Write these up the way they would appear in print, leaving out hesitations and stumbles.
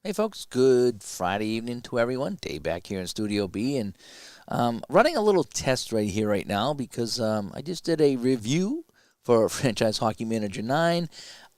Hey folks, good Friday evening to everyone. Dave back here in Studio B and running a little test right here right now because I just did a review for Franchise Hockey Manager 9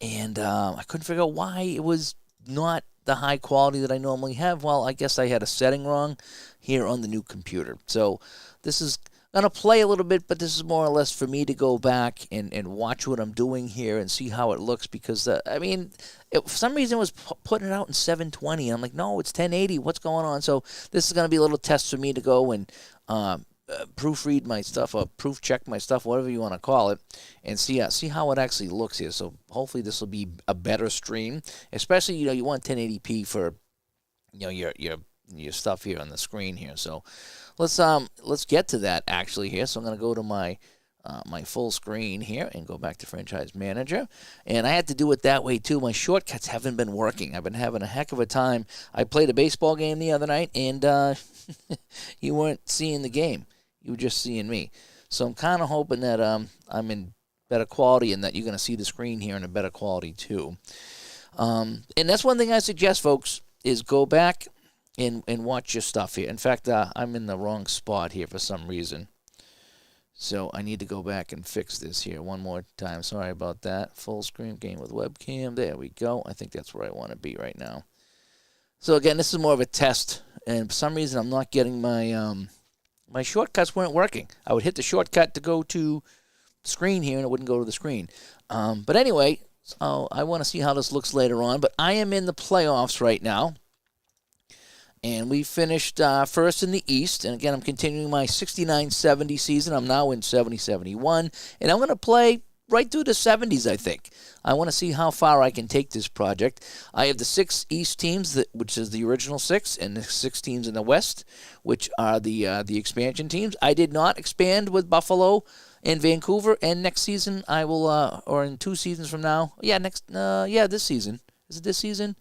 and I couldn't figure out why it was not the high quality that I normally have. Well, I guess I had a setting wrong here on the new computer. So this is going to play a little bit, but this is more or less for me to go back and watch what I'm doing here and see how it looks because, for some reason it was putting it out in 720. I'm like, no, it's 1080. What's going on? So this is going to be a little test for me to go and proofread my stuff or proof check my stuff, whatever you want to call it, and see how it actually looks here. So hopefully this will be a better stream, especially you want 1080p for your stuff here on the screen here. So let's get to that actually here. So I'm going to go to my full screen here and go back to Franchise Manager. And I had to do it that way too. My shortcuts haven't been working. I've been having a heck of a time. I played a baseball game the other night, and you weren't seeing the game. You were just seeing me. So I'm kind of hoping that I'm in better quality and that you're going to see the screen here in a better quality too. And that's one thing I suggest, folks, is go back and watch your stuff here. In fact, I'm in the wrong spot here for some reason. So I need to go back and fix this here one more time. Sorry about that. Full screen game with webcam. There we go. I think that's where I want to be right now. So again, this is more of a test, and for some reason I'm not getting my shortcuts weren't working. I would hit the shortcut to go to the screen here, and it wouldn't go to the screen. But anyway, so I want to see how this looks later on. But I am in the playoffs right now. And we finished first in the East. And again, I'm continuing my 69-70 season. I'm now in 70-71. And I'm going to play right through the 70s, I think. I want to see how far I can take this project. I have the 6 East teams, which is the original 6, and the 6 teams in the West, which are the expansion teams. I did not expand with Buffalo and Vancouver. And next season, I will, or in 2 seasons from now. This season. Is it this season?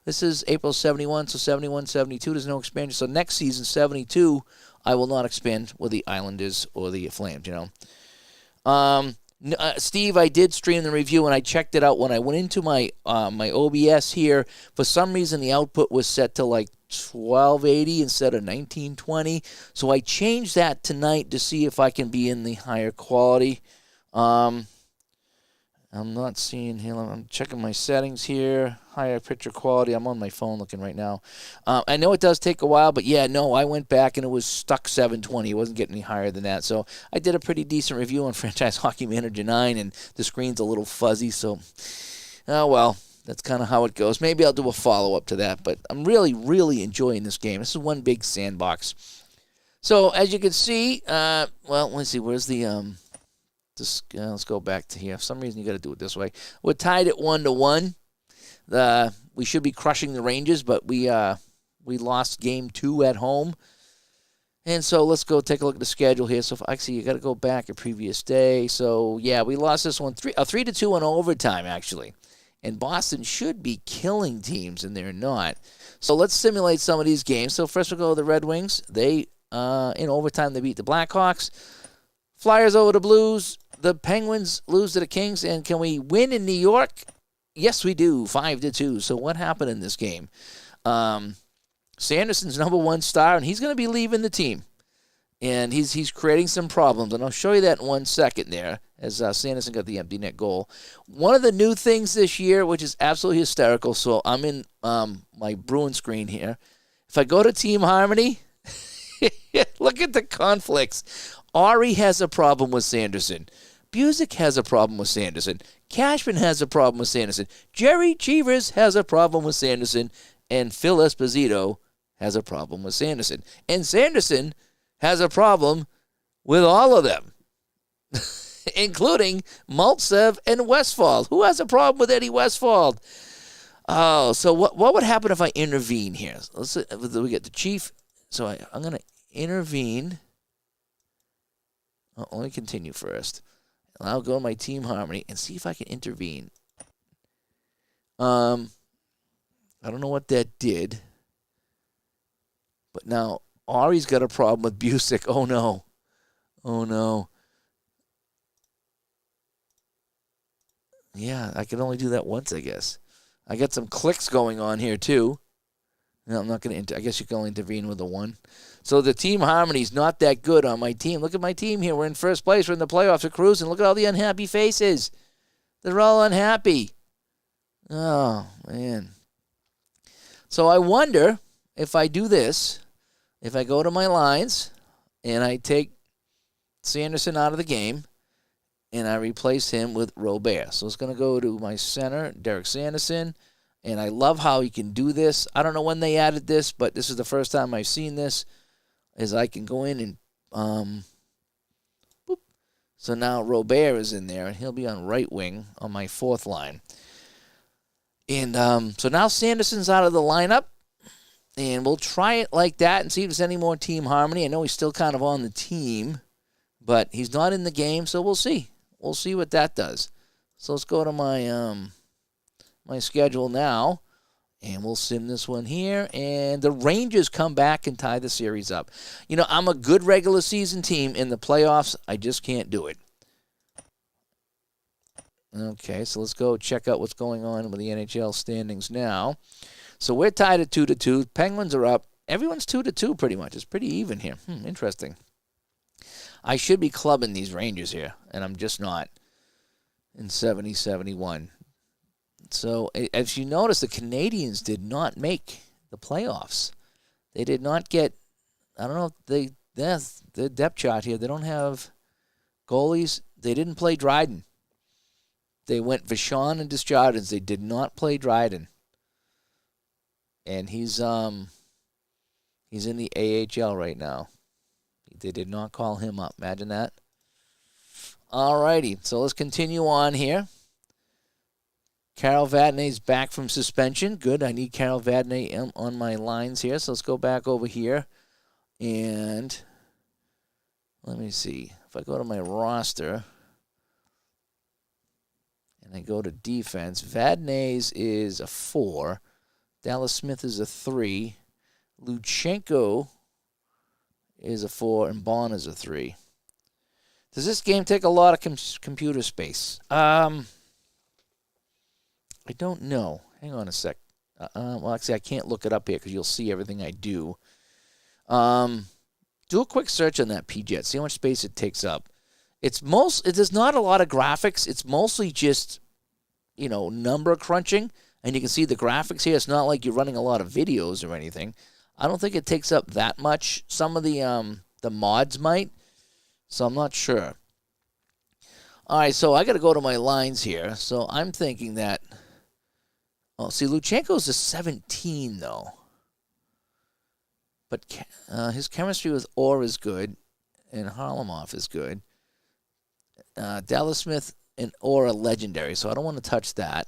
This is April 71, so 71, 72, there's no expansion. So next season, 72, I will not expand with the Islanders or the Flames, Steve, I did stream the review, and I checked it out when I went into my my OBS here. For some reason, the output was set to like 1280 instead of 1920. So I changed that tonight to see if I can be in the higher quality. I'm not seeing here. I'm checking my settings here. Higher picture quality. I'm on my phone looking right now. I know it does take a while, but yeah, no, I went back and it was stuck 720. It wasn't getting any higher than that. So I did a pretty decent review on Franchise Hockey Manager 9, and the screen's a little fuzzy. So, oh well, that's kind of how it goes. Maybe I'll do a follow-up to that, but I'm really, really enjoying this game. This is one big sandbox. So as you can see, let's see. Where's the let's go back to here. For some reason, you got to do it this way. We're tied at 1-1. We should be crushing the Rangers, but we lost game 2 at home. And so let's go take a look at the schedule here. So actually, you got to go back a previous day. So yeah, we lost this one 3-2 in overtime actually. And Boston should be killing teams, and they're not. So let's simulate some of these games. So first we'll go to the Red Wings. They in overtime they beat the Blackhawks. Flyers over the Blues. The Penguins lose to the Kings, and can we win in New York? Yes, we do, 5-2. So what happened in this game? Sanderson's number 1 star, and he's going to be leaving the team, and he's creating some problems, and I'll show you that in 1 second there as Sanderson got the empty net goal. One of the new things this year, which is absolutely hysterical, so I'm in my Bruin screen here. If I go to Team Harmony, look at the conflicts. Ari has a problem with Sanderson. Busick has a problem with Sanderson. Cashman has a problem with Sanderson. Jerry Cheevers has a problem with Sanderson. And Phil Esposito has a problem with Sanderson. And Sanderson has a problem with all of them, including Maltsev and Westfall. Who has a problem with Eddie Westfall? Oh, so what would happen if I intervene here? We get the Chief. So I'm going to intervene. Let me continue first. I'll go to my Team Harmony and see if I can intervene. I don't know what that did. But now Ari's got a problem with Busick. Oh, no. Oh, no. Yeah, I can only do that once, I guess. I got some clicks going on here, too. No, I'm not going to. I guess you can only intervene with a 1. So the team harmony's not that good on my team. Look at my team here. We're in first place. We're in the playoffs. We're cruising. Look at all the unhappy faces. They're all unhappy. Oh, man. So I wonder if I do this, if I go to my lines and I take Sanderson out of the game and I replace him with Robert. So it's going to go to my center, Derek Sanderson. And I love how he can do this. I don't know when they added this, but this is the first time I've seen this, is I can go in and boop. So now Robert is in there, and he'll be on right wing on my 4th line. And so now Sanderson's out of the lineup, and we'll try it like that and see if there's any more team harmony. I know he's still kind of on the team, but he's not in the game, so we'll see. We'll see what that does. So let's go to my schedule now, and we'll sim this one here. And the Rangers come back and tie the series up. You know, I'm a good regular season team. In the playoffs, I just can't do it. Okay, so let's go check out what's going on with the NHL standings now. So we're tied at 2-2. Penguins are up. Everyone's 2-2 pretty much. It's pretty even here. Interesting. I should be clubbing these Rangers here, and I'm just not in 70-71. So as you notice, the Canadians did not make the playoffs. They did not get, I don't know, the depth chart here. They don't have goalies. They didn't play Dryden. They went Vachon and Desjardins. They did not play Dryden. And he's in the AHL right now. They did not call him up. Imagine that. All righty. So let's continue on here. Carol Vadnais back from suspension. Good. I need Carol Vadnais on my lines here. So let's go back over here. And let me see. If I go to my roster and I go to defense, Vadnais is a 4. Dallas Smith is a 3. Luchenko is a 4. And Bond is a 3. Does this game take a lot of computer space? I don't know. Hang on a sec. Well, actually, I can't look it up here because you'll see everything I do. Do a quick search on that PJet. See how much space it takes up. There's not a lot of graphics. It's mostly just, number crunching. And you can see the graphics here. It's not like you're running a lot of videos or anything. I don't think it takes up that much. Some of the mods might. So I'm not sure. All right, so I got to go to my lines here. So I'm thinking that. Oh, see, Luchenko's a 17 though. But his chemistry with Orr is good, and Harlamov is good. Dallas Smith and Orr are legendary, so I don't want to touch that.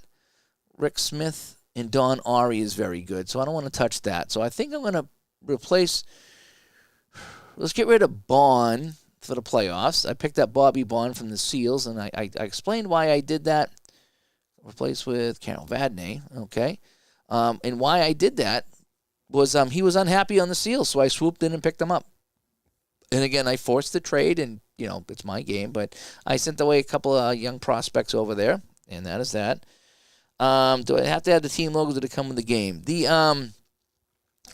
Rick Smith and Don Ari is very good, so I don't want to touch that. So I think I'm going to replace. Let's get rid of Bond for the playoffs. I picked up Bobby Bond from the Seals, and I explained why I did that. Replaced with Carol Vadnais, okay. And why I did that was he was unhappy on the Seals, so I swooped in and picked him up. And again, I forced the trade, and, it's my game, but I sent away a couple of young prospects over there, and that is that. Do I have to have the team logos to come with the game?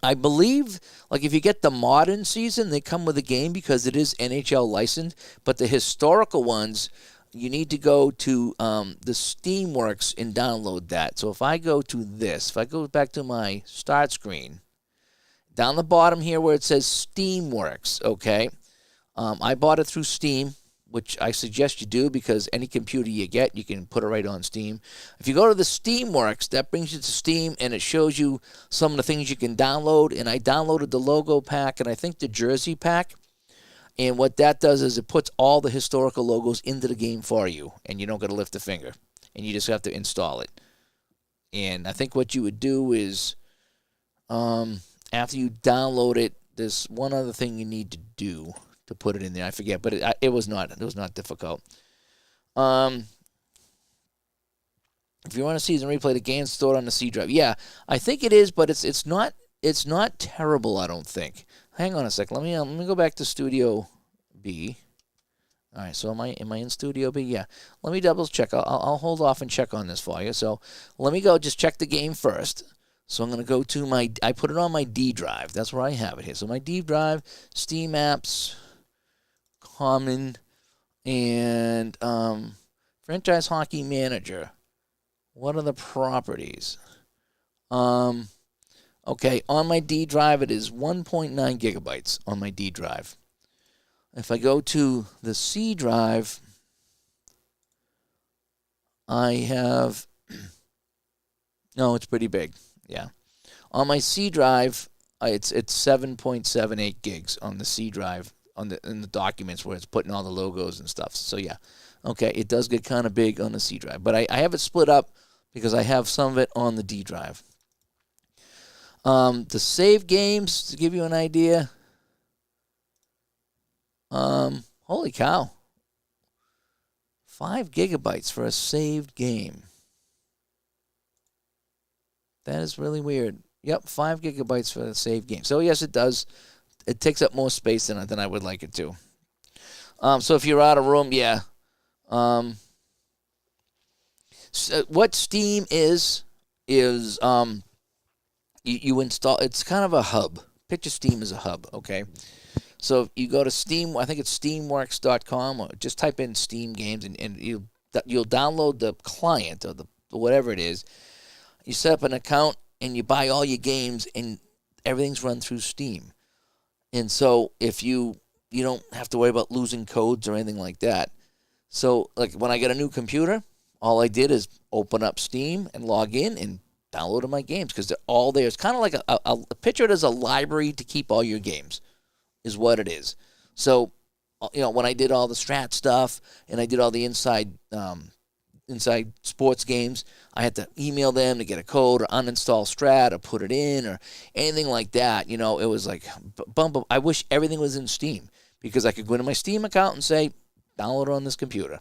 I believe, if you get the modern season, they come with the game because it is NHL licensed, but the historical ones, you need to go to the Steamworks and download that. So if I go to this, if I go back to my start screen, down the bottom here where it says Steamworks, okay, I bought it through Steam, which I suggest you do because any computer you get, you can put it right on Steam. If you go to the Steamworks, that brings you to Steam, and it shows you some of the things you can download. And I downloaded the logo pack and I think the jersey pack. And what that does is it puts all the historical logos into the game for you, and you don't got to lift a finger, and you just have to install it. And I think what you would do is, after you download it, there's one other thing you need to do to put it in there. I forget, but it was not difficult. If you want to season replay, the game's stored on the C drive. Yeah, I think it is, but it's not terrible. I don't think. Hang on a sec. Let me go back to Studio B. All right. So am I in Studio B? Yeah. Let me double check. I'll hold off and check on this for you. So let me go just check the game first. So I'm going to go to I put it on my D drive. That's where I have it here. So my D drive, Steam apps, common, and Franchise Hockey Manager. What are the properties? Okay, on my D drive, it is 1.9 gigabytes on my D drive. If I go to the C drive, I have, no, it's pretty big. Yeah. On my C drive, it's 7.78 gigs on the C drive in the documents where it's putting all the logos and stuff. So yeah, okay, it does get kind of big on the C drive, but I have it split up because I have some of it on the D drive. The save games, to give you an idea, holy cow, 5 gigabytes for a saved game. That is really weird. Yep, 5 gigabytes for a saved game. So yes, it does. It takes up more space than I would like it to. So if you're out of room, yeah. So what Steam is you install. It's kind of a hub. Picture Steam as a hub, okay? So you go to Steam. I think it's steamworks.com, or just type in Steam games, and you'll download the client or whatever it is. You set up an account and you buy all your games, and everything's run through Steam. And so if you don't have to worry about losing codes or anything like that. So like when I get a new computer, all I did is open up Steam and log in and download my games because they're all there. It's kind of like a picture it as a library to keep all your games is what it is. So, when I did all the Strat stuff and I did all the inside sports games, I had to email them to get a code or uninstall Strat or put it in or anything like that. It was like I wish everything was in Steam because I could go into my Steam account and say, download it on this computer.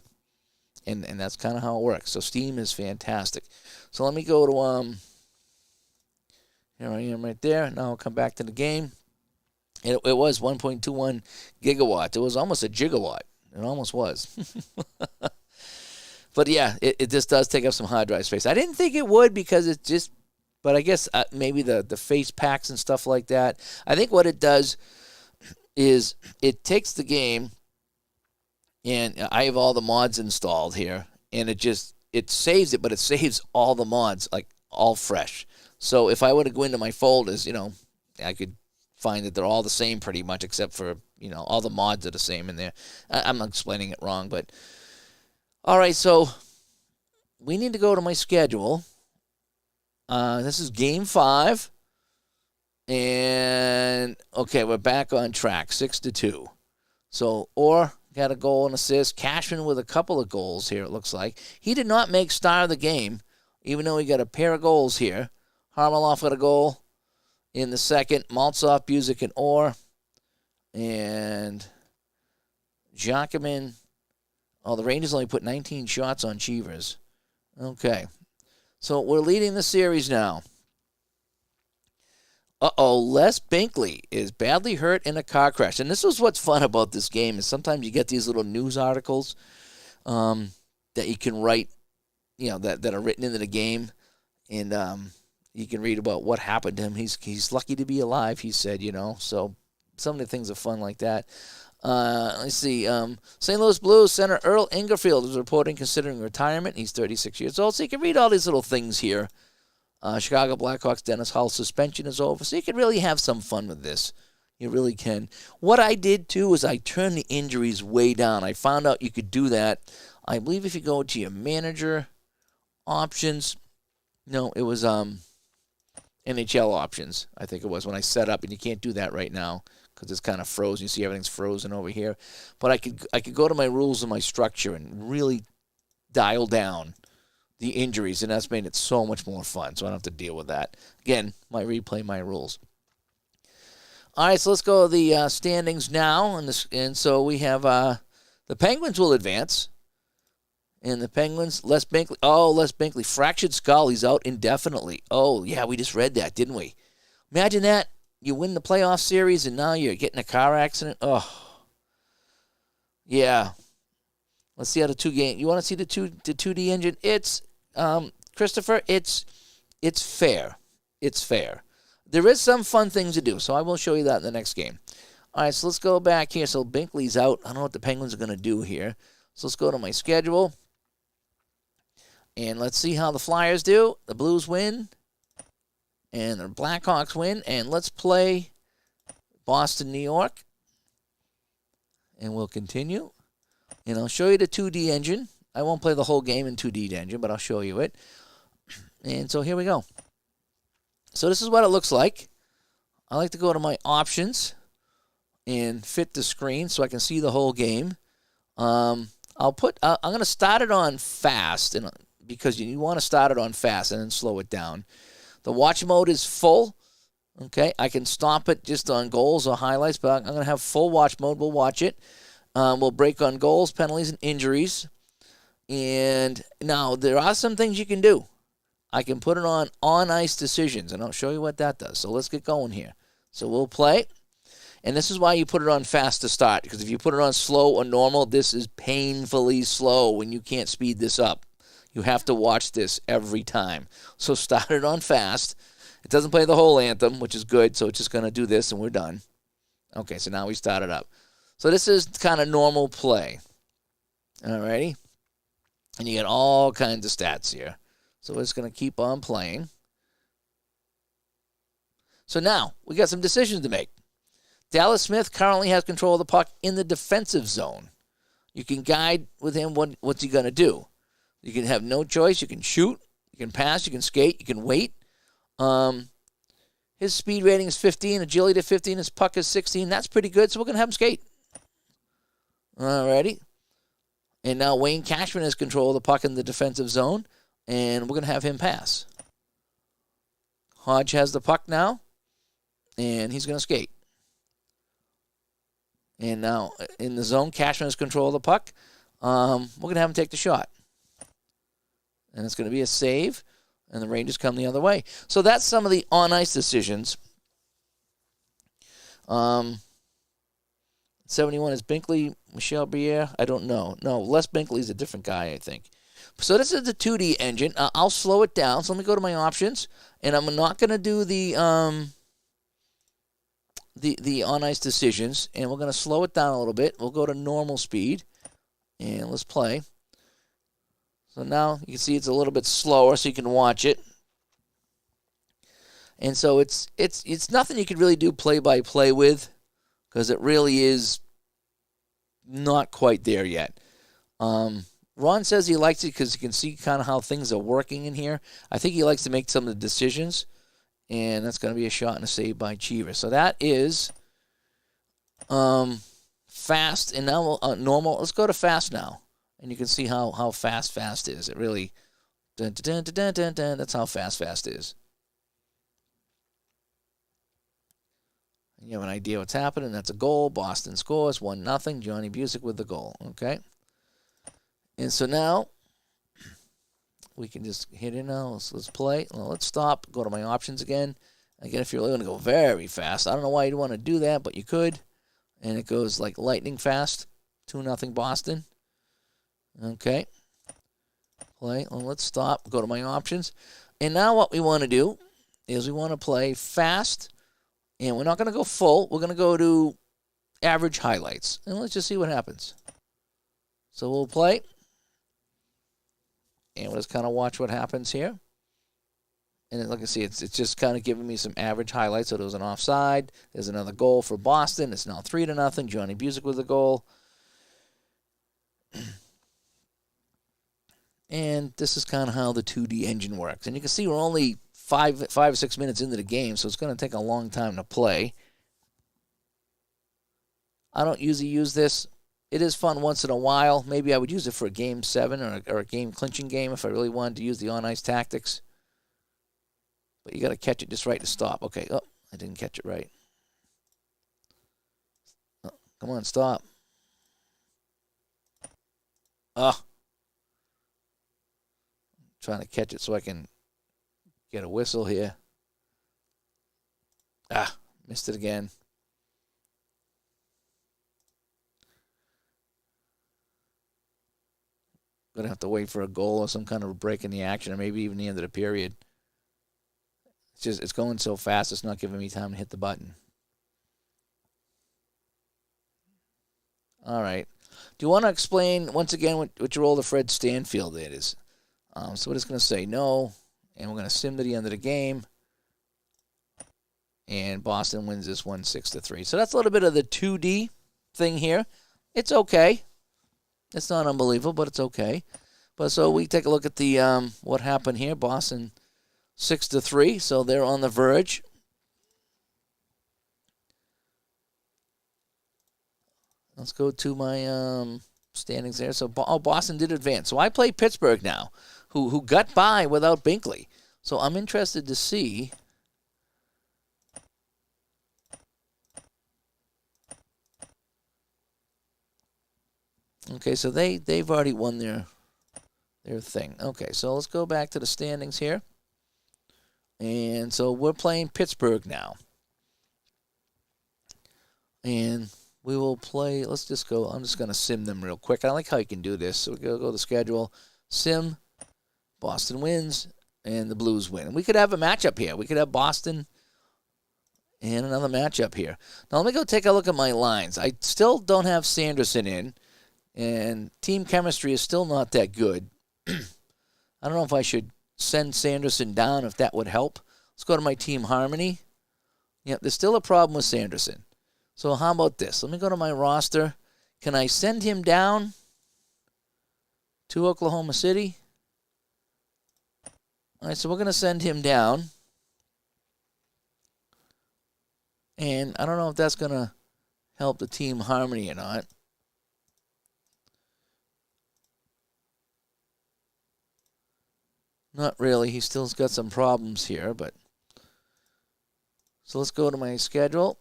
And that's kind of how it works. So Steam is fantastic. So let me go to, here I am right there. Now I'll come back to the game. It was 1.21 gigawatts. It was almost a gigawatt. It almost was. But yeah, it just does take up some hard drive space. I didn't think it would because it's just, but I guess maybe the face packs and stuff like that. I think what it does is it takes the game, and I have all the mods installed here, and it saves it, but it saves all the mods, like all fresh. So if I were to go into my folders, I could find that they're all the same pretty much, except for, all the mods are the same in there. I'm not explaining it wrong, but all right, so we need to go to my schedule. This is Game 5. And, okay, we're back on track, 6-2. So, Orr got a goal and assist. Cashman with a couple of goals here, it looks like. He did not make star of the game, even though he got a pair of goals here. Harmeloff got a goal in the second. Maltzoff, Buzik, and Orr. And Jacquemin. Oh, the Rangers only put 19 shots on Cheevers. Okay. So we're leading the series now. Les Binkley is badly hurt in a car crash. And this is what's fun about this game is sometimes you get these little news articles that you can write, that are written into the game. And you can read about what happened to him. He's lucky to be alive, he said, So some of the things are fun like that. Let's see. St. Louis Blues center Earl Ingerfield is reporting considering retirement. He's 36 years old, so you can read all these little things here. Chicago Blackhawks Dennis Hull suspension is over, so you can really have some fun with this. You really can. What I did, too, is I turned the injuries way down. I found out you could do that. I believe if you go to your manager options, no, it was NHL options, I think it was, when I set up, and you can't do that right now because it's kind of frozen. You see everything's frozen over here. But I could go to my rules and my structure and really dial down the injuries, and that's made it so much more fun, so I don't have to deal with that. Again, might replay my rules. All right, so let's go to the standings now. And so we have the Penguins will advance. And the Penguins, Les Binkley, fractured skull. He's out indefinitely. Oh, yeah, we just read that, didn't we? Imagine that. You win the playoff series, and now you're getting a car accident. Oh, yeah. Let's see how the 2 game. You want to see the 2D engine? It's Christopher. It's fair. it's fair. There is some fun things to do, so I will show you that in the next game. All right, so let's go back here. So Binkley's out. I don't know what the Penguins are going to do here. So let's go to my schedule. And let's see how the Flyers do. The Blues win. And the Blackhawks win. And let's play Boston, New York. And we'll continue. And I'll show you the 2D engine. I won't play the whole game in 2D engine, but I'll show you it. And so here we go. So this is what it looks like. I like to go to my options and fit the screen so I can see the whole game. I'm going to start it on fast, because you want to start it on fast and then slow it down. The watch mode is full. Okay, I can stop it just on goals or highlights, but I'm going to have full watch mode. We'll watch it. We'll break on goals, penalties, and injuries. And now there are some things you can do. I can put it on ice decisions, and I'll show you what that does. So let's get going here. So we'll play. And this is why you put it on fast to start, because if you put it on slow or normal, this is painfully slow when you can't speed this up. You have to watch this every time. So start it on fast. It doesn't play the whole anthem, which is good, so it's just going to do this and we're done. Okay, so now we start it up. So this is kind of normal play. Alrighty? And you get all kinds of stats here. So we're just going to keep on playing. So now, we got some decisions to make. Dallas Smith currently has control of the puck in the defensive zone. You can guide with him what's he going to do. You can have no choice. You can shoot. You can pass. You can skate. You can wait. His speed rating is 15. Agility to 15. His puck is 16. That's pretty good, so we're going to have him skate. Alrighty. And now Wayne Cashman has control of the puck in the defensive zone, and we're going to have him pass. Hodge has the puck now, and he's going to skate. And now in the zone, Cashman has control of the puck. We're going to have him take the shot. And it's going to be a save, and the Rangers come the other way. So that's some of the on-ice decisions. 71 is Binkley, Michel Briere. I don't know. No, Les Binkley's a different guy, I think. So this is the 2D engine. I'll slow it down. So let me go to my options, and I'm not going to do the on-ice decisions, and we're going to slow it down a little bit. We'll go to normal speed, and let's play. So now you can see it's a little bit slower, so you can watch it. And so it's nothing you can really do play-by-play with, because it really is not quite there yet. Ron says he likes it because you can see kind of how things are working in here. I think he likes to make some of the decisions. And that's going to be a shot and a save by Cheever. So that is fast. And now normal. Let's go to fast now. And you can see how fast is. It really, that's how fast is. And you have an idea what's happening. That's a goal. Boston scores 1-0. Johnny Busick with the goal. Okay. And so now we can just hit it now. Let's play. Well, let's stop. Go to my options again. Again, if you're going to go very fast, I don't know why you'd want to do that, but you could. And it goes like lightning fast. 2-0 Boston. Okay. Play. Well, let's stop. Go to my options. And now what we want to do is we want to play fast. And we're not going to go full. We're going to go to average highlights. And let's just see what happens. So we'll play. And we'll just kind of watch what happens here. And then, like I see, it's just kind of giving me some average highlights. So there was an offside. There's another goal for Boston. It's now 3-0. Johnny Busick with the goal. And this is kind of how the 2D engine works. And you can see we're only 5 or 6 minutes into the game, so it's going to take a long time to play. I don't usually use this. It is fun once in a while. Maybe I would use it for a Game 7 or a game-clinching game if I really wanted to use the on-ice tactics. But you got to catch it just right to stop. Okay, oh, I didn't catch it right. Oh, come on, stop. Trying to catch it so I can get a whistle here. Missed it again. Going to have to wait for a goal or some kind of a break in the action, or maybe even the end of the period. It's going so fast. It's not giving me time to hit the button. All right. Do you want to explain once again what your role of Fred Stanfield is? So we're just going to say no, and we're going to sim to the end of the game. And Boston wins this one 6-3. So that's a little bit of the 2D thing here. It's okay. It's not unbelievable, but it's okay. But so we take a look at the what happened here. Boston 6-3, so they're on the verge. Let's go to my standings there. So Boston did advance. So I play Pittsburgh now, who got by without Binkley. So I'm interested to see. Okay, so they've already won their thing. Okay, so let's go back to the standings here. And so we're playing Pittsburgh now. And we will play, let's just go, I'm just going to sim them real quick. I like how you can do this. So we'll go to schedule, sim, Boston wins, and the Blues win. We could have a matchup here. We could have Boston and another matchup here. Now let me go take a look at my lines. I still don't have Sanderson in, and team chemistry is still not that good. I don't know if I should send Sanderson down, if that would help. Let's go to my team harmony. Yep, there's still a problem with Sanderson. So how about this? Let me go to my roster. Can I send him down to Oklahoma City? All right, so we're going to send him down. And I don't know if that's going to help the team harmony or not. Not really. He still's got some problems here, but so let's go to my schedule.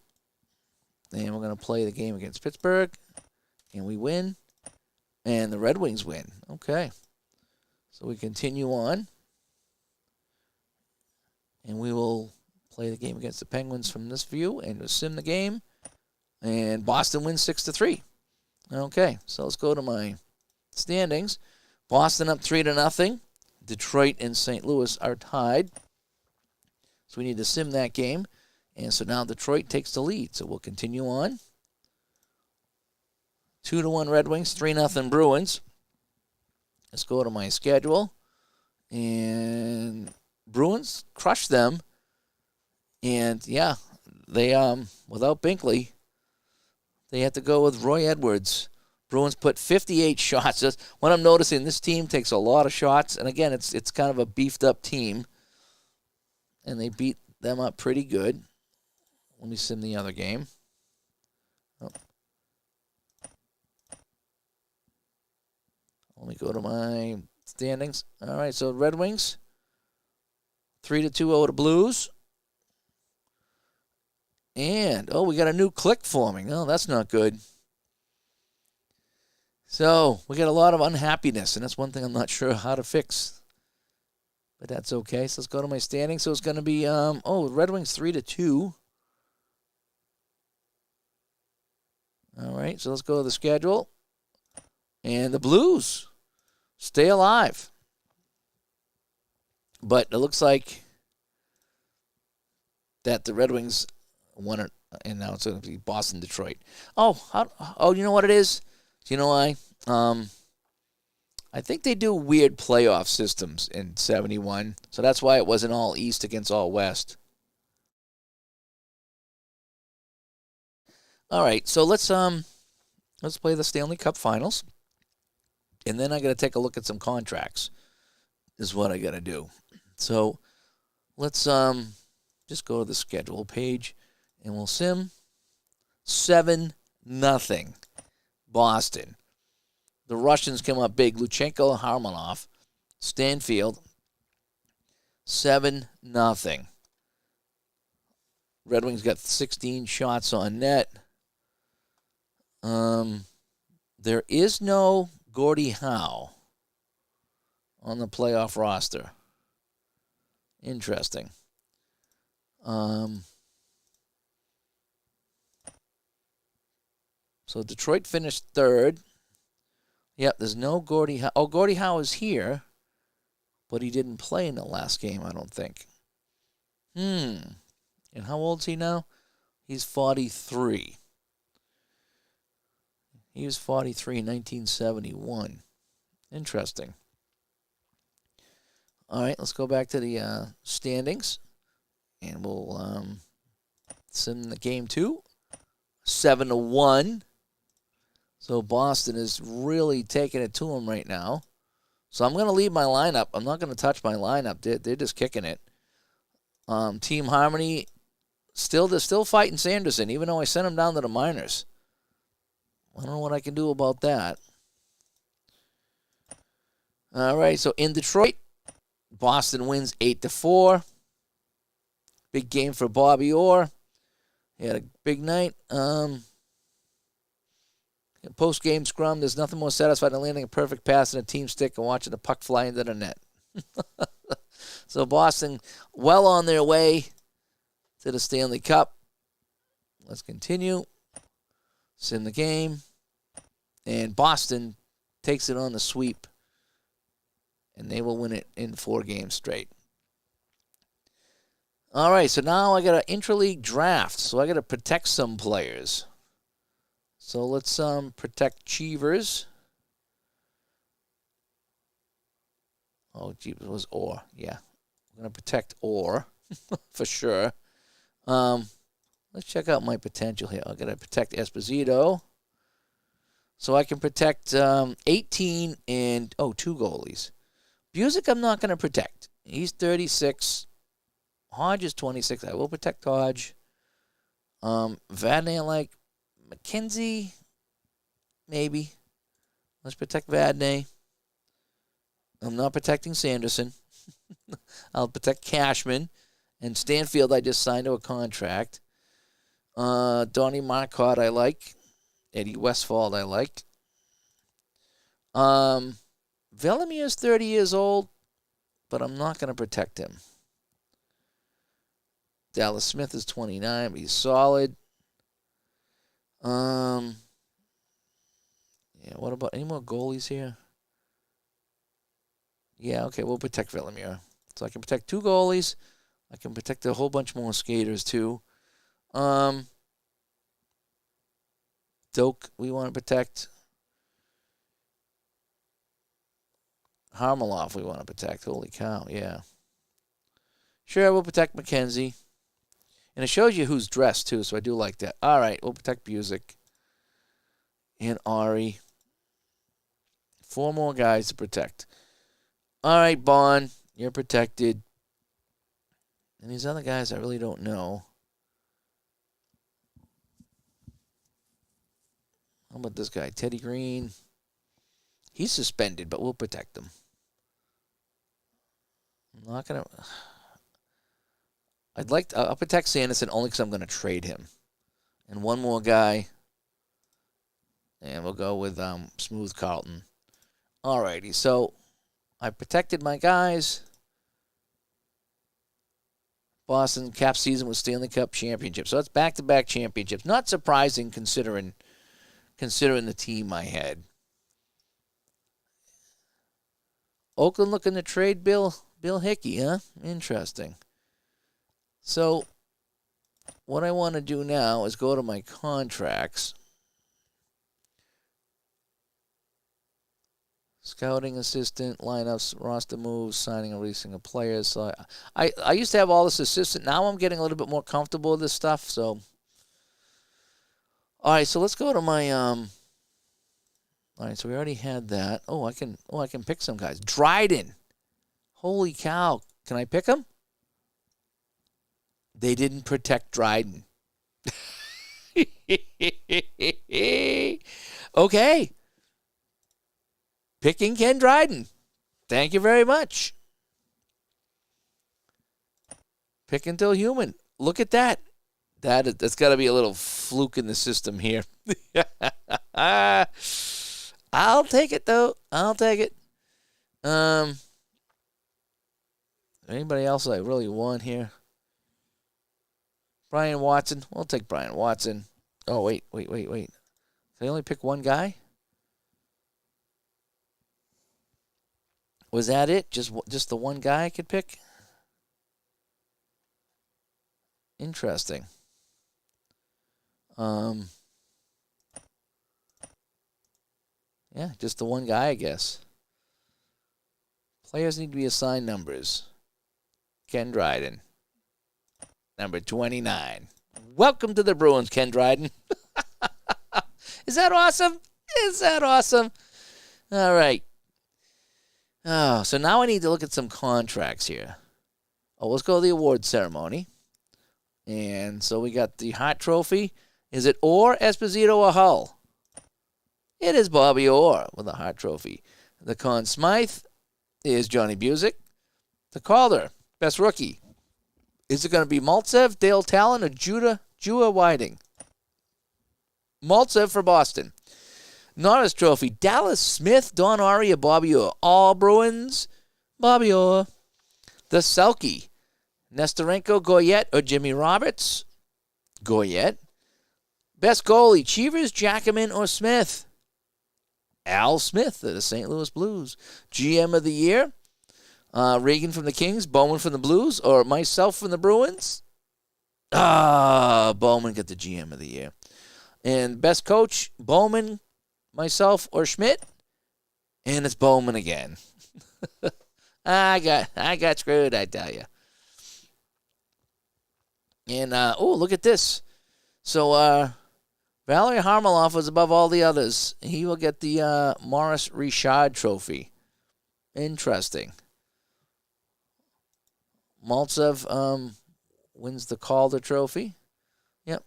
And we're going to play the game against Pittsburgh. And we win. And the Red Wings win. Okay. So we continue on. And we will play the game against the Penguins from this view. And we'll sim the game. And Boston wins 6-3. Okay. So let's go to my standings. Boston up 3-0. Detroit and St. Louis are tied. So we need to sim that game. And so now Detroit takes the lead. So we'll continue on. 2-1 Red Wings, 3-0 Bruins. Let's go to my schedule. And Bruins crushed them. And yeah, they without Binkley, they had to go with Roy Edwards. Bruins put 58 shots. Just what I'm noticing, this team takes a lot of shots. And again, it's kind of a beefed up team. And they beat them up pretty good. Let me sim the other game. Oh. Let me go to my standings. All right, so Red Wings, 3-2 over the Blues. And, we got a new click forming. Oh, that's not good. So we got a lot of unhappiness, and that's one thing I'm not sure how to fix. But that's okay. So let's go to my standings. So it's going to be, Red Wings 3-2. All right, so let's go to the schedule. And the Blues stay alive. But it looks like that the Red Wings won it, and now it's going to be Boston, Detroit. You know what it is? Do you know why? I think they do weird playoff systems in 71, so that's why it wasn't all East against all West. All right, so let's play the Stanley Cup Finals, and then I got to take a look at some contracts. Is what I got to do. So let's just go to the schedule page, and we'll sim 7-0 Boston. The Russians come up big. Luchenko, Harmanov, Stanfield, 7-0. Red Wings got 16 shots on net. There is no Gordie Howe on the playoff roster. Interesting. So Detroit finished third. Yep, there's no Gordie Howe. Oh, Gordie Howe is here, but he didn't play in the last game, I don't think. And how old is he now? He's 43. He was 43 in 1971. Interesting. All right, let's go back to the standings, and we'll send the game 2, 7-1. So Boston is really taking it to him right now. So I'm going to leave my lineup. I'm not going to touch my lineup. They're just kicking it. Team Harmony, they're still fighting Sanderson, even though I sent him down to the minors. I don't know what I can do about that. All right, so in Detroit, Boston wins 8-4. Big game for Bobby Orr. He had a big night. Post-game scrum, there's nothing more satisfying than landing a perfect pass in a team stick and watching the puck fly into the net. So Boston well on their way to the Stanley Cup. Let's continue. It's in the game. And Boston takes it on the sweep. And they will win it in 4 games straight. All right, so now I got an intra-league draft. So I got to protect some players. So let's protect Cheevers. Oh, gee, it was Orr. Yeah, I'm going to protect Orr for sure. Let's check out my potential here. I'm going to protect Esposito. So I can protect 18 and, 2 goalies. Busick I'm not going to protect. He's 36. Hodge is 26. I will protect Hodge. Vadnais I like. McKenzie, maybe. Let's protect Vadnais. I'm not protecting Sanderson. I'll protect Cashman. And Stanfield I just signed to a contract. Donnie Marcotte I like. Eddie Westfall I like. Velamir's 30 years old, but I'm not going to protect him. Dallas Smith is 29, but he's solid. Yeah, what about any more goalies here? Yeah, okay, we'll protect Velimir. So I can protect 2 goalies. I can protect a whole bunch more skaters too. Doak, we want to protect. Harmelov, we want to protect. Holy cow, yeah. Sure, we'll protect McKenzie. And it shows you who's dressed, too, so I do like that. All right, we'll protect Busick. And Ari. 4 more guys to protect. All right, Bond, you're protected. And these other guys I really don't know. How about this guy, Teddy Green? He's suspended, but we'll protect him. I'm not going to... I'll protect Sanderson only because I'm going to trade him. And 1 more guy. And we'll go with Smooth Carlton. Alrighty, so I protected my guys. Boston cap season with Stanley Cup championship. So it's back-to-back championships. Not surprising considering the team I had. Oakland looking to trade Bill Hickey, huh? Interesting. So what I want to do now is go to my contracts. Scouting assistant, lineups, roster moves, signing and releasing of players. So I used to have all this assistant. Now I'm getting a little bit more comfortable with this stuff. So, all right. So let's go to my All right. So we already had that. I can pick some guys. Dryden. Holy cow! Can I pick him? They didn't protect Dryden. Okay. Picking Ken Dryden. Thank you very much. Pick until human. Look at that. That's got to be a little fluke in the system here. I'll take it, though. I'll take it. Anybody else I really want here? Brian Watson. We'll take Brian Watson. Oh, wait. Did I only pick 1 guy? Was that it? Just the 1 guy I could pick? Interesting. Yeah, just the one guy, I guess. Players need to be assigned numbers. Ken Dryden, number 29. Welcome to the Bruins, Ken Dryden. Is that awesome? Is that awesome? All right. Oh, so now I need to look at some contracts here. Oh, let's go to the award ceremony. And so we got the Hart Trophy. Is it Orr, Esposito, or Hull? It is Bobby Orr with the Hart Trophy. The Conn Smythe is Johnny Busick. The Calder, best rookie. Is it going to be Maltsev, Dale Talon, or Jua Whiting? Maltsev for Boston. Norris Trophy, Dallas Smith, Don Arey, or Bobby Orr. All Bruins, Bobby Orr. The Selke, Nestorenko, Goyette, or Jimmy Roberts? Goyette. Best goalie, Cheevers, Jackman, or Smith? Al Smith of the St. Louis Blues. GM of the year, Regan from the Kings, Bowman from the Blues, or myself from the Bruins? Bowman got the GM of the year. And best coach, Bowman, myself, or Schmidt? And it's Bowman again. I got screwed, I tell you. And, look at this. So, Valery Harmelov was above all the others. He will get the Maurice Richard Trophy. Interesting. Maltsev wins the Calder Trophy. Yep.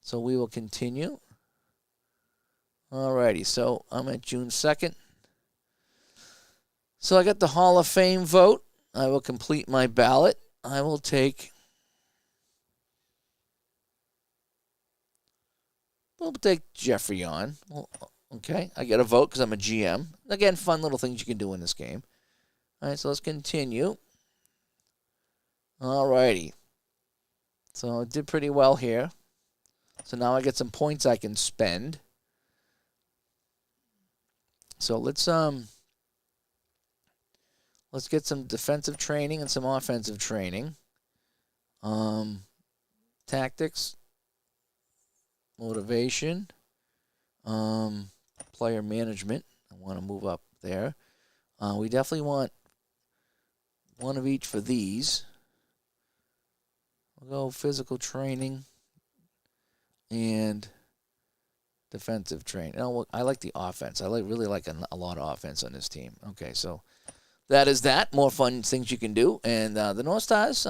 So we will continue. Alrighty, so I'm at June 2nd. So I got the Hall of Fame vote. I will complete my ballot. I will take... We'll take Jeffrey on. Well, okay, I get a vote because I'm a GM. Again, fun little things you can do in this game. All right, so let's continue. All righty. So I did pretty well here. So now I get some points I can spend. So let's get some defensive training and some offensive training. Tactics. Motivation, player management. I want to move up there. We definitely want one of each for these. We'll go physical training and defensive training. Oh, I like the offense. I really like a lot of offense on this team. Okay, so that is that. More fun things you can do. And the North Stars,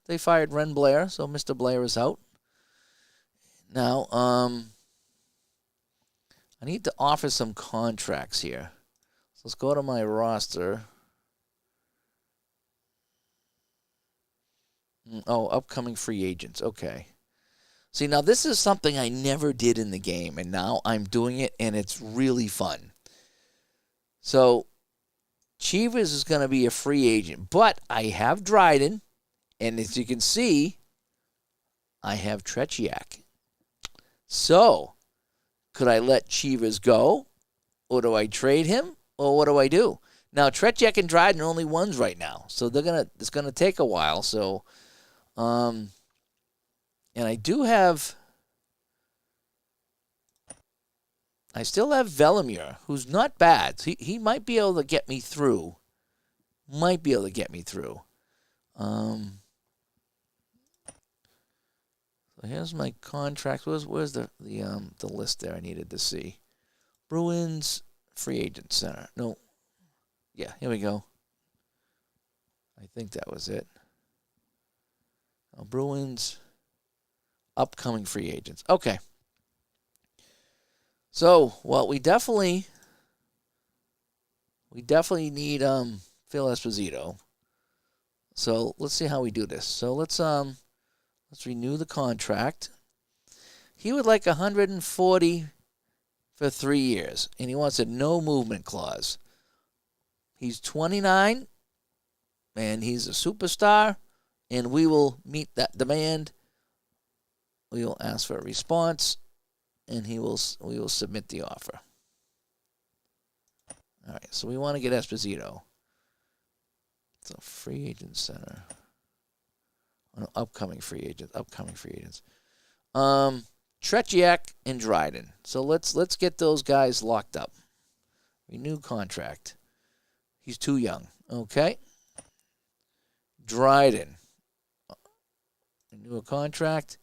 they fired Ren Blair, so Mr. Blair is out. Now, I need to offer some contracts here. So let's go to my roster. Oh, upcoming free agents. Okay. See, now this is something I never did in the game, and now I'm doing it, and it's really fun. So, Cheevers is going to be a free agent, but I have Dryden, and as you can see, I have Tretiak. So, could I let Cheevers go, or do I trade him, or what do I do? Now, Tretiak and Dryden are only ones right now, so it's gonna take a while. So, and I still have Velimir, who's not bad. He might be able to get me through. So here's my contract. Where's the list there I needed to see? Bruins free agent center. No. Yeah, here we go. I think that was it. Bruins upcoming free agents. Okay. So, well, we definitely need Phil Esposito. So let's see how we do this. So let's renew the contract. He would like 140 for 3 years, and he wants a no movement clause. He's 29, and he's a superstar, and we will meet that demand. We will ask for a response, and we will submit the offer. All right, so we want to get Esposito. So free agent center. upcoming free agents. Upcoming free agents. Tretiak and Dryden. So let's get those guys locked up. Renew contract. He's too young. Okay. Dryden. Renew a contract.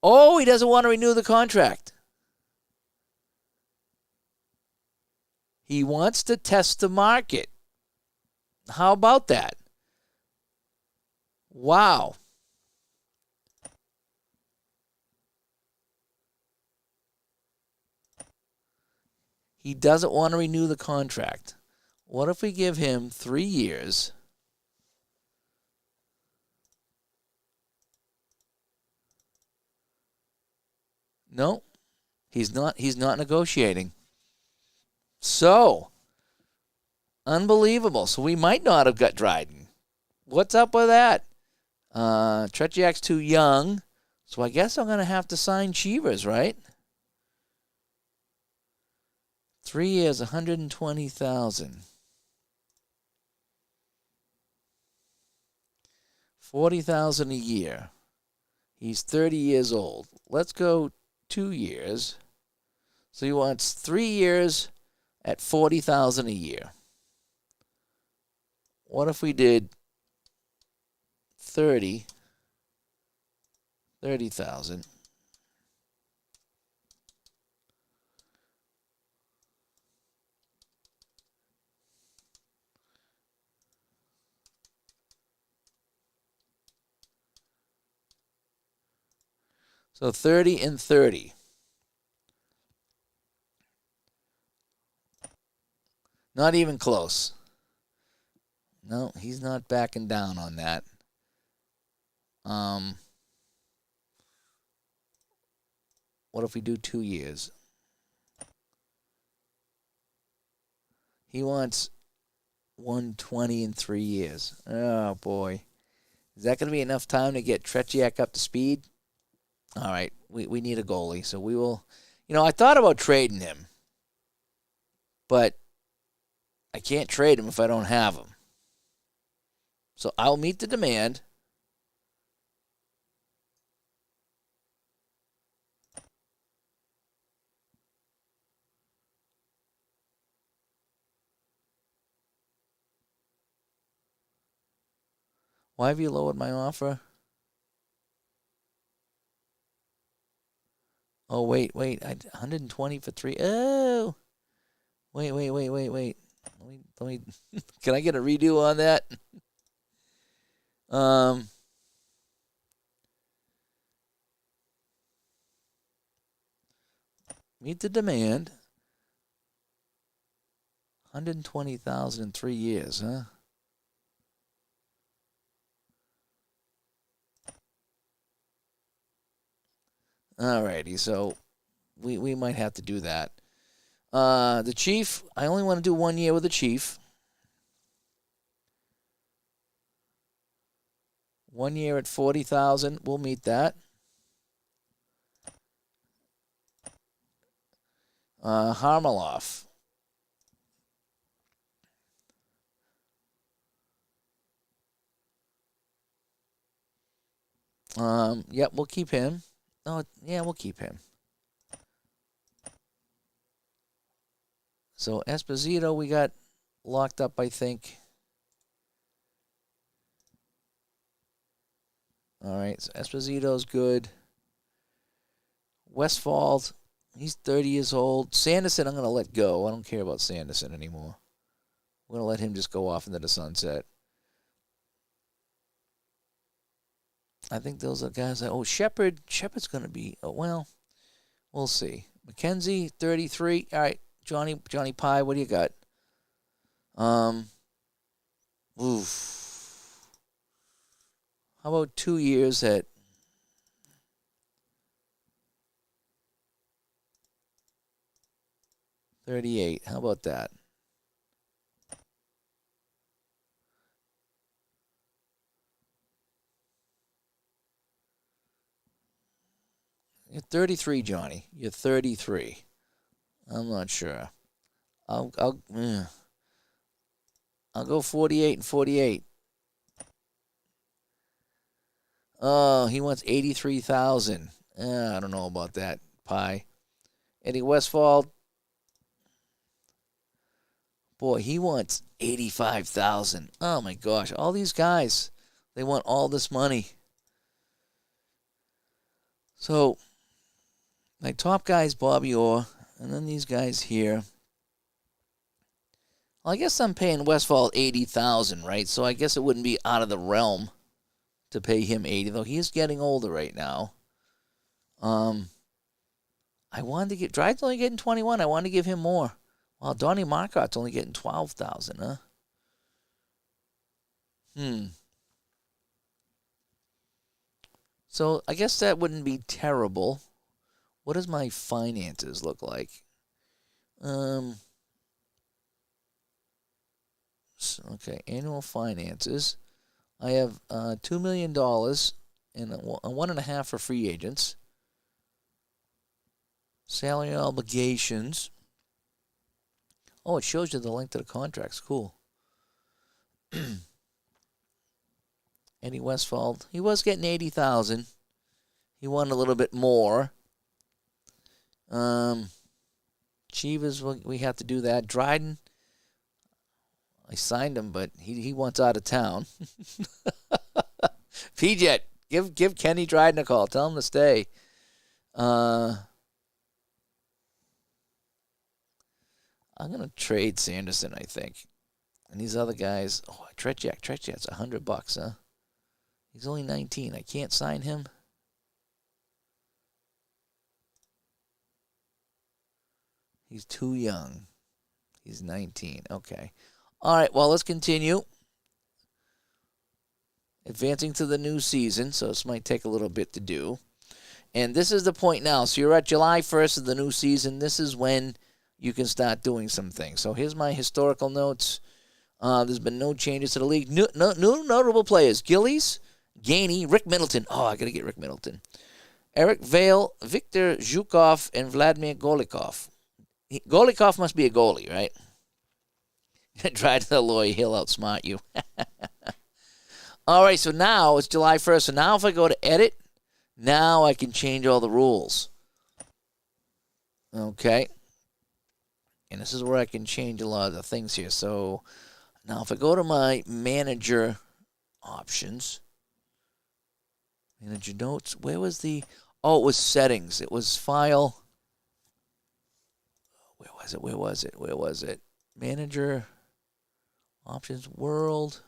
Oh, he doesn't want to renew the contract. He wants to test the market. How about that? Wow. He doesn't want to renew the contract. What if we give him 3 years? No, he's not negotiating. So, unbelievable. So we might not have got Dryden. What's up with that? Tretiak's too young. So I guess I'm going to have to sign Cheevers, right? 3 years, $120,000. 40,000 a year. He's 30 years old. Let's go 2 years. So he wants 3 years at 40,000 a year. What if we did 30,000? So 30 and 30. Not even close. No, he's not backing down on that. What if we do 2 years? He wants 120 in 3 years. Oh, boy. Is that going to be enough time to get Tretiak up to speed? All right, we need a goalie, so we will. I thought about trading him, but I can't trade him if I don't have him. So I'll meet the demand. Why have you lowered my offer? Oh, wait. 120 for 3. Oh. Wait. Let me can I get a redo on that? Meet the demand. 120,000 in 3 years, huh? Alrighty, so we might have to do that. The Chief, I only want to do 1 year with the Chief. 1 year at 40,000, we'll meet that. Harmeloff. Yep, we'll keep him. Oh, yeah, we'll keep him. So Esposito, we got locked up, I think. All right, so Esposito's good. Westfall, he's 30 years old. Sanderson, I'm going to let go. I don't care about Sanderson anymore. I'm going to let him just go off into the sunset. I think those are guys that, Shepard. Shepard's going to be, well, we'll see. McKenzie, 33. All right, Johnny Pie, what do you got? How about 2 years at 38? How about that? You're 33, Johnny. You're 33. I'm not sure. I'll go 48 and 48. Oh, he wants 83,000. I don't know about that, Pie. Eddie Westfall, boy, he wants 85,000. Oh my gosh, all these guys, they want all this money. So my top guy is Bobby Orr, and then these guys here. Well, I guess I'm paying Westfall 80,000, right? So I guess it wouldn't be out of the realm to pay him 80, though he is getting older right now. I wanted to get Dryden's only getting 21. I wanted to give him more. Well, Donnie Marcot's only getting 12,000, huh? So I guess that wouldn't be terrible. What does my finances look like? Okay, annual finances. I have $2 million and $1.5 for free agents. Salary obligations. Oh, it shows you the length of the contracts. Cool. Eddie Westfall, he was getting 80,000. He wanted a little bit more. Chivas, we have to do that. Dryden, I signed him, but he wants out of town. P-Jet, give Kenny Dryden a call. Tell him to stay. I'm going to trade Sanderson, I think. And these other guys, Tretjak's $100, huh? He's only 19. I can't sign him. He's too young. He's 19. Okay. All right, well, let's continue. Advancing to the new season, so this might take a little bit to do. And this is the point now. So you're at July 1st of the new season. This is when you can start doing some things. So here's my historical notes. There's been no changes to the league. New notable players. Gillies, Gainey, Rick Middleton. Oh, I got to get Rick Middleton. Eric Vale, Victor Zhukov, and Vladimir Golikov. Golikov must be a goalie, right? Try to the lawyer. He'll outsmart you. All right, so now it's July 1st. So now if I go to edit, now I can change all the rules. Okay. And this is where I can change a lot of the things here. So now if I go to my manager options, manager notes, where was the, oh, it was settings. It was file. Where was it? Manager options, world.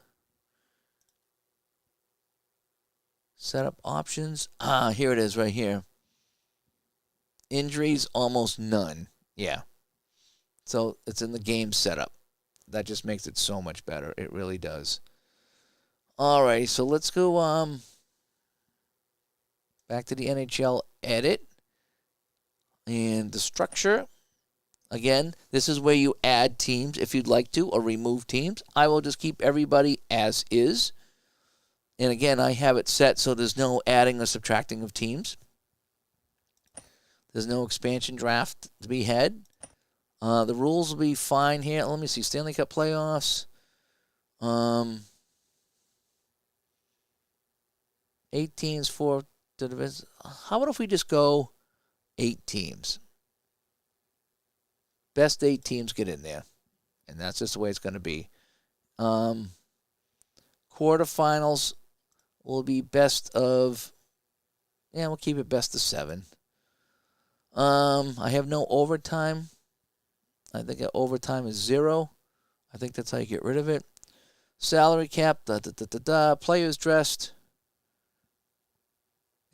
Setup options. Here it is right here. Injuries, almost none. Yeah. So it's in the game setup. That just makes it so much better. It really does. All right, so let's go back to the NHL edit. And the structure. Again, this is where you add teams if you'd like to, or remove teams. I will just keep everybody as is. And again, I have it set so there's no adding or subtracting of teams. There's no expansion draft to be had. The rules will be fine here. Let me see. Stanley Cup playoffs. 8 teams for the division. How about if we just go 8 teams? Best 8 teams get in there. And that's just the way it's going to be. Quarterfinals will be best of, we'll keep it best of 7. I have no overtime. I think overtime is 0. I think that's how you get rid of it. Salary cap, players dressed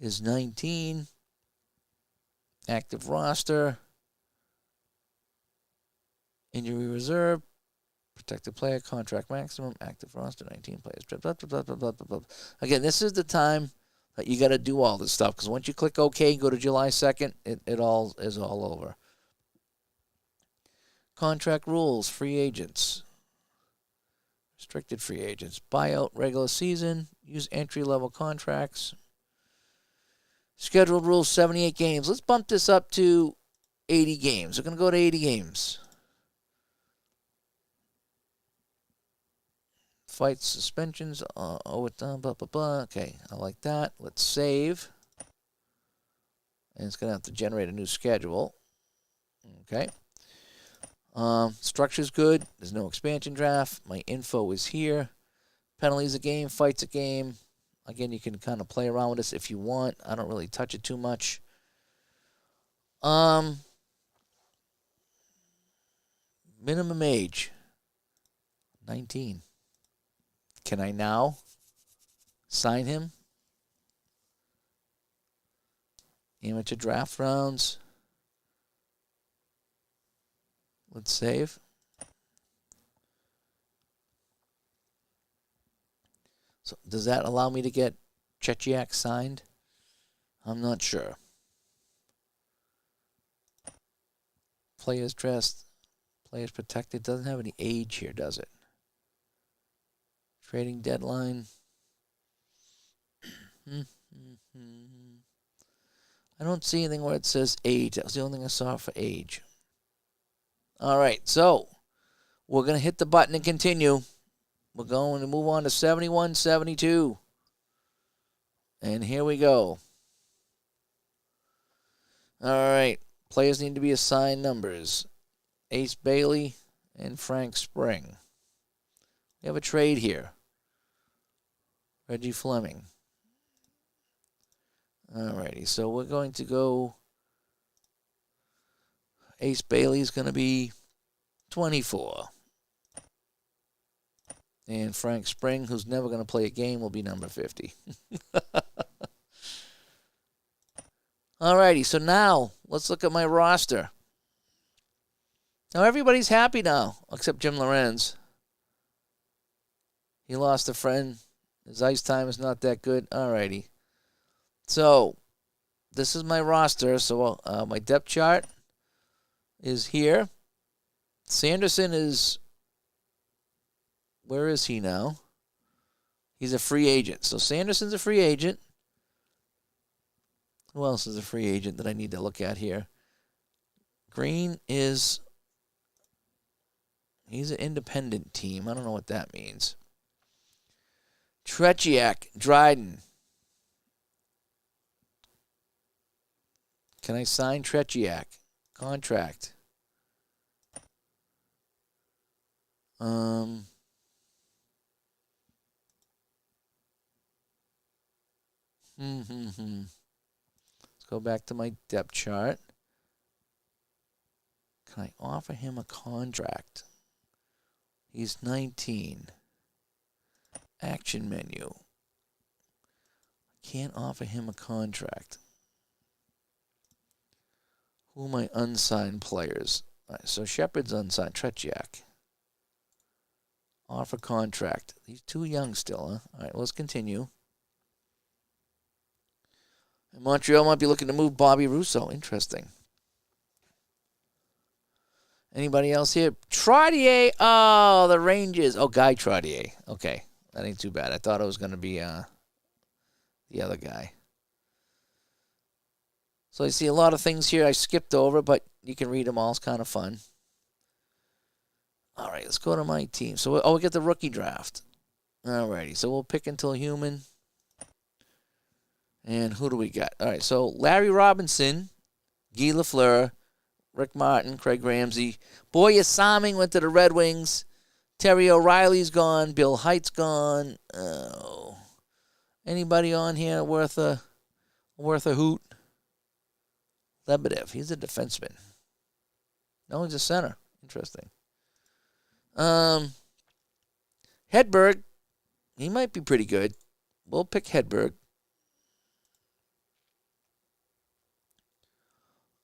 is 19. Active roster. Injury reserve. Protected player, contract maximum, active roster, 19 players. Blah, blah, blah, blah, blah, blah. Again, this is the time that you got to do all this stuff, because once you click OK and go to July 2nd, it all is all over. Contract rules, free agents, restricted free agents, buyout, regular season, use entry-level contracts. Scheduled rules, 78 games. Let's bump this up to 80 games. We're going to go to 80 games. fights, suspensions, overtime, blah, blah, blah. Okay, I like that. Let's save. And it's going to have to generate a new schedule. Okay. Structure's good. There's no expansion draft. My info is here. Penalties a game, fights a game. Again, you can kind of play around with this if you want. I don't really touch it too much. Minimum age, 19. Can I now sign him? Amateur draft rounds. Let's save. So does that allow me to get Chechiak signed? I'm not sure. Players dressed. Players protected. Doesn't have any age here, does it? Trading deadline. I don't see anything where it says age. That was the only thing I saw for age. All right, so we're going to hit the button and continue. We're going to move on to 71-72. And here we go. All right, players need to be assigned numbers. Ace Bailey and Frank Spring. We have a trade here. Reggie Fleming. Alrighty, so we're going to go. Ace Bailey's going to be 24. And Frank Spring, who's never going to play a game, will be number 50. Alrighty, so now let's look at my roster. Now everybody's happy now, except Jim Lorenz. He lost a friend. His ice time is not that good. Alrighty. So, this is my roster. So, my depth chart is here. Sanderson is... Where is he now? He's a free agent. So, Sanderson's a free agent. Who else is a free agent that I need to look at here? Green is... He's an independent team. I don't know what that means. Tretiak, Dryden. Can I sign Tretiak? Contract. Let's go back to my depth chart. Can I offer him a contract? He's 19. Action menu. Can't offer him a contract. Who are my unsigned players? All right, so Shepard's unsigned. Tretiak. Offer contract. He's too young still, huh? All right, let's continue. And Montreal might be looking to move Bobby Russo. Interesting. Anybody else here? Trottier. Oh, the Rangers. Oh, Guy Trottier. Okay. That ain't too bad. I thought it was going to be the other guy. So I see a lot of things here I skipped over, but you can read them all. It's kind of fun. All right, let's go to my team. So, we get the rookie draft. All righty, so we'll pick until human. And who do we got? All right, so Larry Robinson, Guy Lafleur, Rick Martin, Craig Ramsey. Boya Saming went to the Red Wings. Terry O'Reilly's gone. Bill Height's gone. Oh. Anybody on here worth a hoot? Lebedev, he's a defenseman. No, he's a center. Interesting. Hedberg, he might be pretty good. We'll pick Hedberg.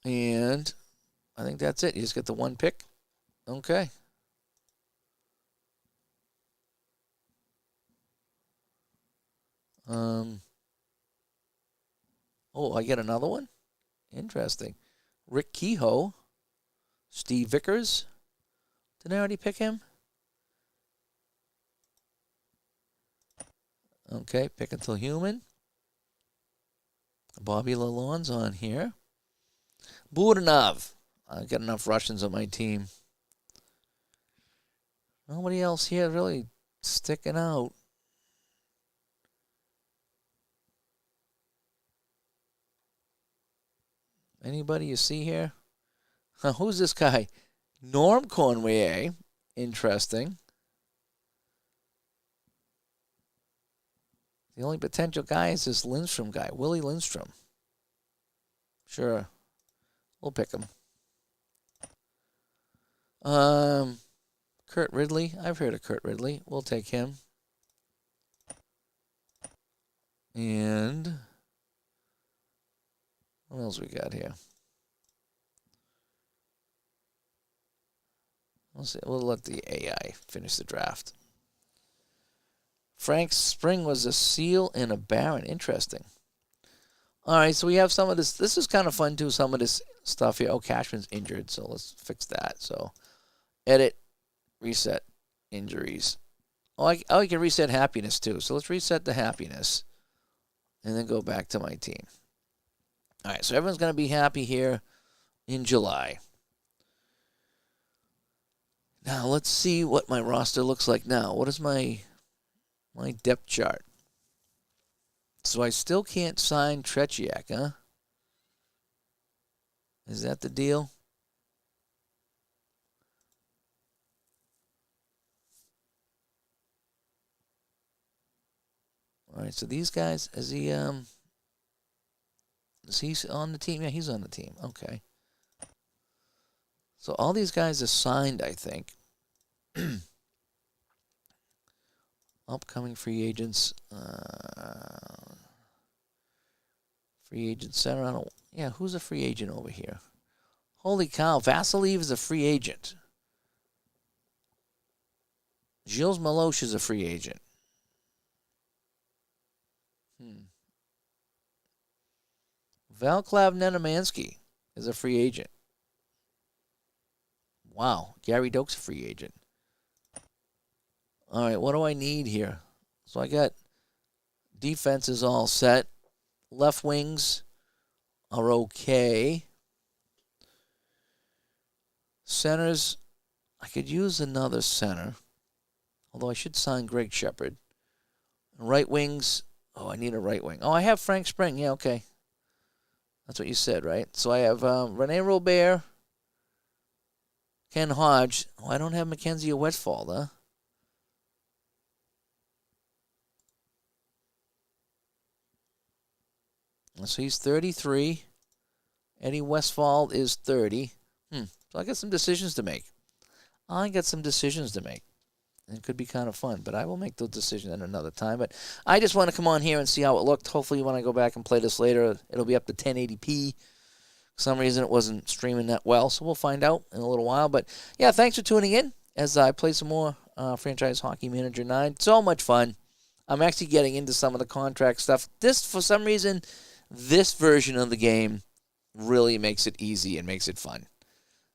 And I think that's it. You just get the one pick. Okay. Oh, I get another one? Interesting. Rick Kehoe. Steve Vickers. Didn't I already pick him? Okay, pick until human. Bobby Lalonde's on here. Budanov. I got enough Russians on my team. Nobody else here really sticking out. Anybody you see here? Who's this guy? Norm Cornway. Interesting. The only potential guy is this Lindstrom guy, Willie Lindstrom. Sure. We'll pick him. Kurt Ridley. I've heard of Kurt Ridley. We'll take him. And what else we got here? We'll let the AI finish the draft. Frank Spring was a Seal and a Baron. Interesting. All right, so we have some of this. This is kind of fun, too, some of this stuff here. Oh, Cashman's injured, so let's fix that. So, edit, reset, injuries. Oh, I can reset happiness, too. So let's reset the happiness and then go back to my team. All right, so everyone's going to be happy here in July. Now, let's see what my roster looks like now. What is my depth chart? So I still can't sign Tretiak, huh? Is that the deal? All right, so these guys, is he on the team? Yeah, he's on the team. Okay. So all these guys are signed, I think. Upcoming free agents. Free agent center. Who's a free agent over here? Holy cow, Vasiliev is a free agent. Gilles Meloche is a free agent. Valklav Nenemansky is a free agent. Wow, Gary Doak's a free agent. All right, what do I need here? So I got defense is all set. Left wings are okay. Centers, I could use another center. Although I should sign Greg Shepard. Right wings, I need a right wing. Oh, I have Frank Spring. Yeah, okay. That's what you said, right? So I have Rene Robert, Ken Hodge. Oh, I don't have Mackenzie Westfall, huh? So he's 33. Eddie Westfall is 30. So I got some decisions to make. And it could be kind of fun, but I will make those decisions at another time. But I just want to come on here and see how it looked. Hopefully when I go back and play this later, it'll be up to 1080p. For some reason, it wasn't streaming that well, so we'll find out in a little while. But, yeah, thanks for tuning in as I play some more Franchise Hockey Manager 9. So much fun. I'm actually getting into some of the contract stuff. This, for some reason, this version of the game really makes it easy and makes it fun.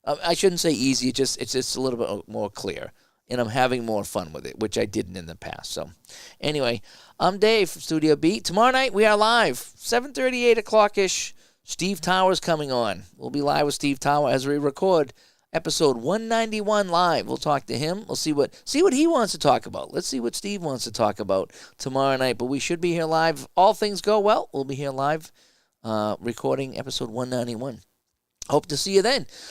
I shouldn't say easy, it's just a little bit more clear. And I'm having more fun with it, which I didn't in the past. So, anyway, I'm Dave from Studio B. Tomorrow night, we are live, 7:30, 8 o'clock-ish. Steve Towers coming on. We'll be live with Steve Tower as we record episode 191 live. We'll talk to him. We'll see what he wants to talk about. Let's see what Steve wants to talk about tomorrow night. But we should be here live. If all things go well, we'll be here live recording episode 191. Hope to see you then.